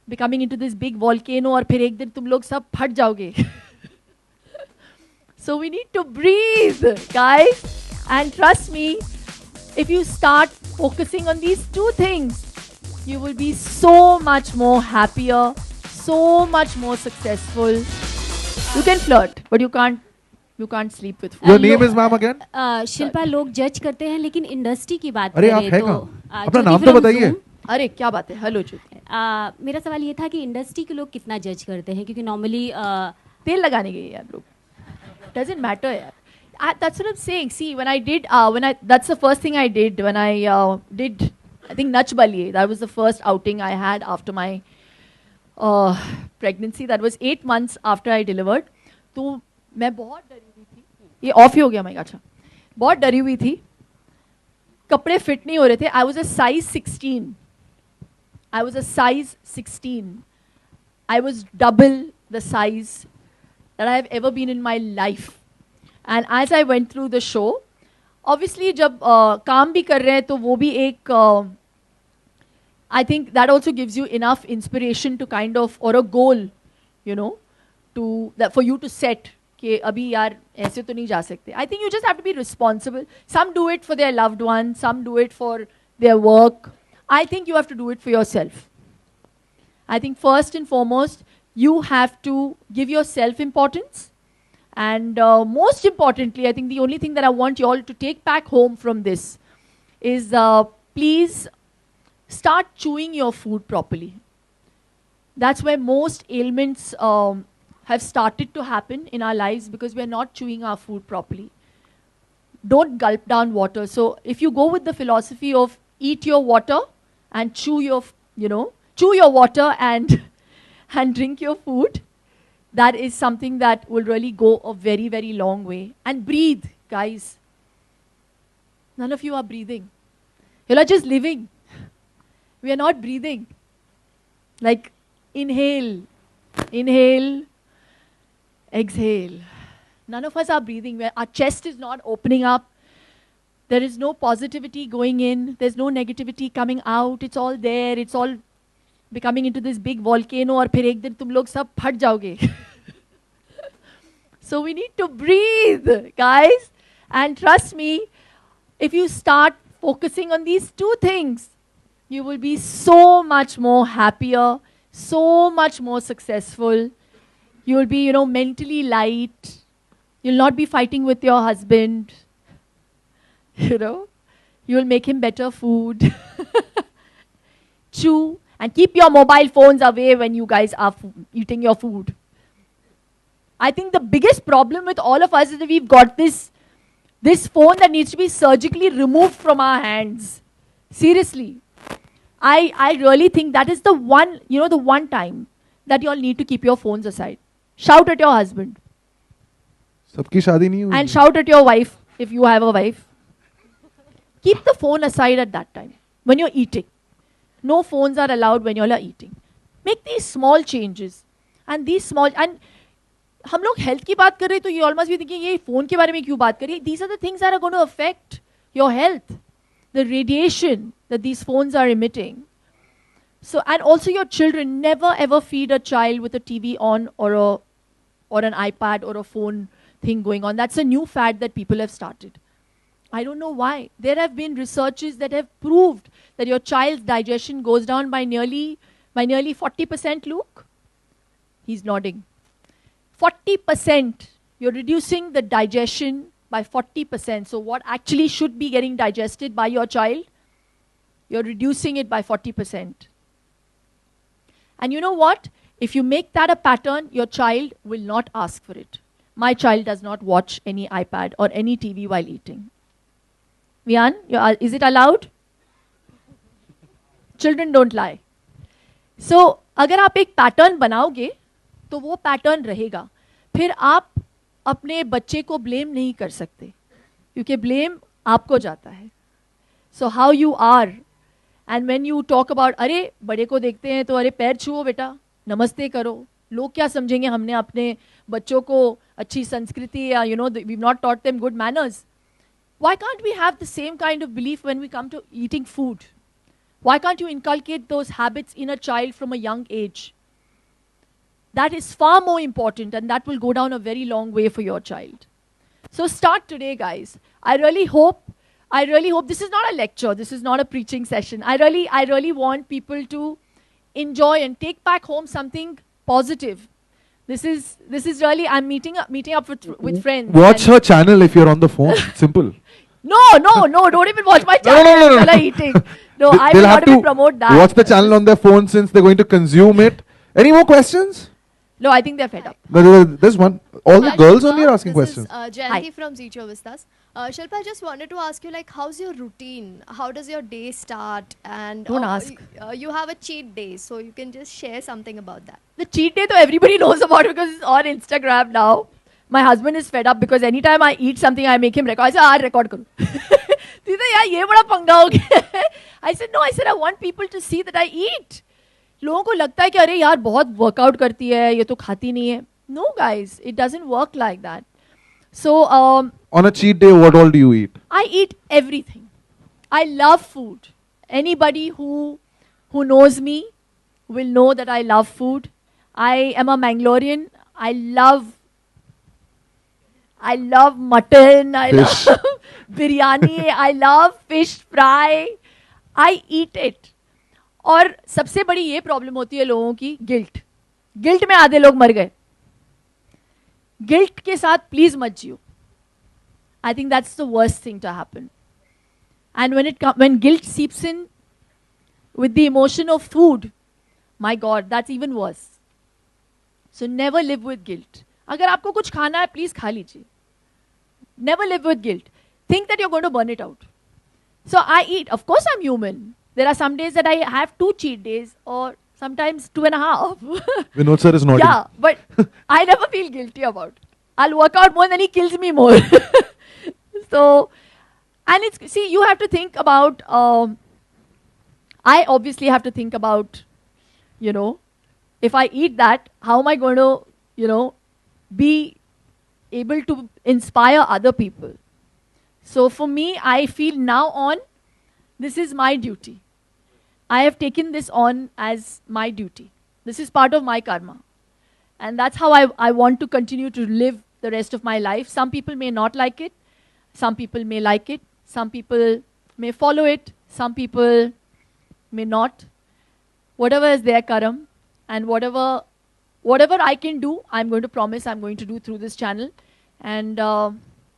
becoming into this big volcano और फिर एक दिन तुम लोग सब फट जाओगे. So we need to breathe, guys. And trust me, if you start focusing on these two things, you will be so much more happier, so much more successful. You can flirt, but you can't sleep with food. Your name is ma'am again? Shilpa, लोग जज करते हैं लेकिन industry की बात अरे आप करें है तो कहाँ? अपना नाम तो बताइए. अरे क्या बात है. हेलो ज्योति. मेरा सवाल ये था कि इंडस्ट्री के लोग कितना जज करते हैं, क्योंककि नॉर्मली तेल लगाने गए यार लोग. Doesn't matter यार. That's what I'm saying. See, that's the first thing I did when I did, I think, Nach Baliye. That was the first outing I had after my pregnancy. That was 8 months after I delivered. तो मैं बहुत डरी हुई थी. ये of ही हो गया. मैं अच्छा बहुत डरी हुई थी. कपड़े फिट नहीं हो रहे थे. I was a size 16. I was a size 16. I was double the size that I have ever been in my life. And as I went through the show, obviously जब काम भी कर रहे हैं तो वो भी एक I think that also gives you enough inspiration to kind of, or a goal, you know, for you to set कि अभी यार ऐसे तो नहीं जा सकते. I think you just have to be responsible. Some do it for their loved ones, some do it for their work. I think you have to do it for yourself. I think first and foremost, you have to give yourself importance. And most importantly, I think the only thing that I want you all to take back home from this is please start chewing your food properly. That's where most ailments have started to happen in our lives, because we're not chewing our food properly. Don't gulp down water. So if you go with the philosophy of eat your water and chew your water and drink your food, that is something that will really go a very, very long way. And breathe, guys. None of you are breathing. You're just living. We are not breathing. Like, inhale, exhale. None of us are breathing. Our chest is not opening up. There is no positivity going in. There's no negativity coming out. It's all there. It's all becoming into this big volcano और फिर एक दिन तुम लोग सब फट जाओगे. So we need to breathe, guys. And trust me, if you start focusing on these two things, you will be so much more happier, so much more successful. You will be, mentally light. You'll not be fighting with your husband. You will make him better food. Chew. And keep your mobile phones away when you guys are eating your food. I think the biggest problem with all of us is that we've got this phone that needs to be surgically removed from our hands. Seriously. I really think that is the one time that you all need to keep your phones aside. Shout at your husband. सबकी शादी नहीं हुई. And shout at your wife if you have a wife. Keep the phone aside at that time when you're eating. No phones are allowed when you all are eating. Make these small changes. And हम लोग health की बात कर रहे हैं तो you all must be thinking ये phone के बारे में क्यों बात कर रही है? These are the things that are going to affect your health. The radiation that these phones are emitting. So, and also your children, never ever feed a child with a TV on or an iPad or a phone thing going on. That's a new fad that people have started. I don't know why. There have been researches that have proved that your child's digestion goes down by nearly 40%, Luke. He's nodding. 40%. You're reducing the digestion by 40%. So what actually should be getting digested by your child, you're reducing it by 40%. And you know what? If you make that a pattern, your child will not ask for it. My child does not watch any iPad or any TV while eating. Vian, is it allowed? Children don't lie. So, अगर आप एक pattern बनाओगे तो वो pattern रहेगा. फिर आप अपने बच्चे को ब्लेम नहीं कर सकते क्योंकि ब्लेम आपको जाता है. So how you are, and when you talk about अरे बड़े को देखते हैं तो अरे पैर छुओ बेटा, नमस्ते करो, लोग क्या समझेंगे हमने अपने बच्चों को अच्छी संस्कृति या we've not taught them good manners. Why can't we have the same kind of belief when we come to eating food? Why can't you inculcate those habits in a child from a young age? That is far more important, and that will go down a very long way for your child. So start today, guys. I really hope this is not a lecture, this is not a preaching session. I really want people to enjoy and take back home something positive. This is really, I'm meeting up with friends. Watch her channel if you're on the phone. Simple. No, don't even watch my channel. No. While I'm eating. No, I will They'll not have even to promote that. watch the channel on their phone since they're going to consume it. Any more questions? No, I think they're fed up. There's one. All the Hi, girls Shilpa. only are asking This questions. is Hi. Jayanti from Zicho Vistas. Shilpa, I just wanted to ask you, like, how's your routine? How does your day start? And Don't ask. You have a cheat day, so you can just share something about that. The cheat day, though, everybody knows about it because it's on Instagram now. My husband is fed up because anytime I eat something, I make him record. I say, record karo. ये बड़ा पंगा हो गया. I said, no, I want people to see that I eat. लोगों को लगता है कि अरे यार बहुत वर्कआउट करती है, ये तो खाती नहीं है. No, guys, it doesn't work like that. So, On a cheat day, what all do you eat? I eat everything. I love food. Anybody who knows me will know that I love food. I am a Mangalorean. I love mutton. I Fish. love biryani. I love fish fry. I eat it. और सबसे बड़ी ये problem होती है लोगों की guilt में आधे लोग मर गए. गिल्ट के साथ प्लीज मत जियो. I think that's the worst thing to happen. And when guilt seeps in with the emotion of food, my God, that's even worse. So never live with guilt. अगर आपको कुछ खाना है, please खा लीजिए. Never live with guilt. Think that you're going to burn it out. So I eat. Of course, I'm human. There are some days that I have 2 cheat days, or sometimes 2.5. Vinod sir is nodding. Yeah, but I never feel guilty about it. I'll work out more than he kills me more. So, and you have to think about, I obviously have to think about, if I eat that, how am I going to, be able to inspire other people? So for me, I feel now on, this is my duty. I have taken this on as my duty. This is part of my karma. And that's how I want to continue to live the rest of my life. Some people may not like it. Some people may like it. Some people may follow it. Some people may not. Whatever is their karam, and whatever I can do, I'm going to promise I'm going to do through this channel. And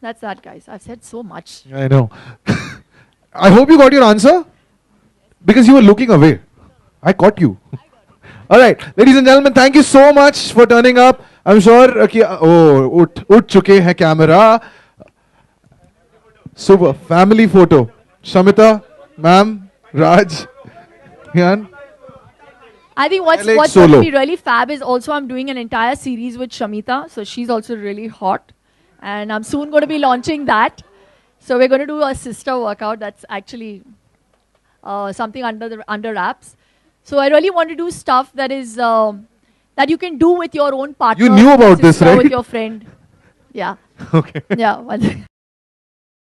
that's that, guys. I've said so much. I know. I hope you got your answer because you were looking away. I caught you. All right, ladies and gentlemen, thank you so much for turning up. I'm sure उठ चुके हैं camera. Super family photo. Shamita, ma'am, Raj, Yan. I think what's Alex going Solo. to be really fab is also I'm doing an entire series with Shamita. So she's also really hot. And I'm soon going to be launching that. So we're going to do a sister workout. That's actually something under wraps. So I really want to do stuff that is that you can do with your own partner. You knew about this, sister, right? With your friend. Yeah. Okay. Yeah.